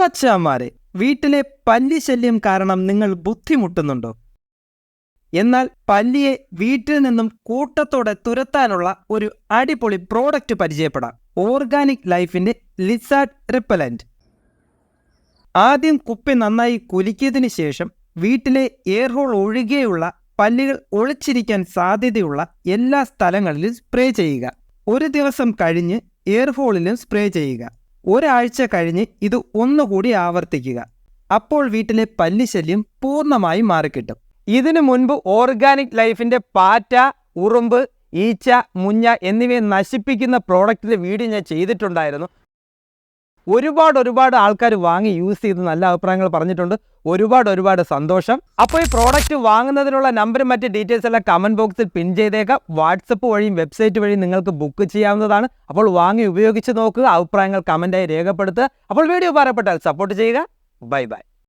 മച്ചാന്മാരെ, വീട്ടിലെ പല്ലി ശല്യം കാരണം നിങ്ങൾ ബുദ്ധിമുട്ടുന്നുണ്ടോ? എന്നാൽ പല്ലിയെ വീട്ടിൽ നിന്നും കൂട്ടത്തോടെ തുരത്താനുള്ള ഒരു അടിപൊളി പ്രോഡക്റ്റ് പരിചയപ്പെടാം. ഓർഗാനിക് ലൈഫിന്റെ ലിസാർഡ് റിപ്പലന്റ്. ആദ്യം കുപ്പി നന്നായി കുലുക്കിയതിനു ശേഷം വീട്ടിലെ എയർ ഹോൾ ഒഴികെയുള്ള പല്ലികൾ ഒളിച്ചിരിക്കാൻ സാധ്യതയുള്ള എല്ലാ സ്ഥലങ്ങളിലും സ്പ്രേ ചെയ്യുക. ഒരു ദിവസം കഴിഞ്ഞ് എയർ ഹോളിലും സ്പ്രേ ചെയ്യുക. ഒരാഴ്ച കഴിഞ്ഞ് ഇത് ഒന്നുകൂടി ആവർത്തിക്കുക. അപ്പോൾ വീട്ടിലെ പല്ലി ശല്യം പൂർണ്ണമായി മാറിക്കിട്ടും. ഇതിനു മുൻപ് ഓർഗാനിക് ലൈഫിന്റെ പാറ്റ, ഉറുമ്പ്, ഈച്ച, മുഞ്ഞ എന്നിവയെ നശിപ്പിക്കുന്ന പ്രോഡക്റ്റിന്റെ വീഡിയോ ഞാൻ ചെയ്തിട്ടുണ്ടായിരുന്നു. ഒരുപാട് ആൾക്കാർ വാങ്ങി യൂസ് ചെയ്ത് നല്ല അഭിപ്രായങ്ങൾ പറഞ്ഞിട്ടുണ്ട്. ഒരുപാട് സന്തോഷം. അപ്പോൾ ഈ പ്രോഡക്റ്റ് വാങ്ങുന്നതിനുള്ള നമ്പറും മറ്റ് ഡീറ്റെയിൽസ് എല്ലാം കമൻറ്റ് ബോക്സിൽ പിൻ ചെയ്തേക്കാം. വാട്സപ്പ് വഴിയും വെബ്സൈറ്റ് വഴിയും നിങ്ങൾക്ക് ബുക്ക് ചെയ്യാവുന്നതാണ്. അപ്പോൾ വാങ്ങി ഉപയോഗിച്ച് നോക്കുക, അഭിപ്രായങ്ങൾ കമൻറ്റായി രേഖപ്പെടുത്തുക. അപ്പോൾ വീഡിയോ ഉപകാരപ്പെട്ടാൽ സപ്പോർട്ട് ചെയ്യുക. ബൈ.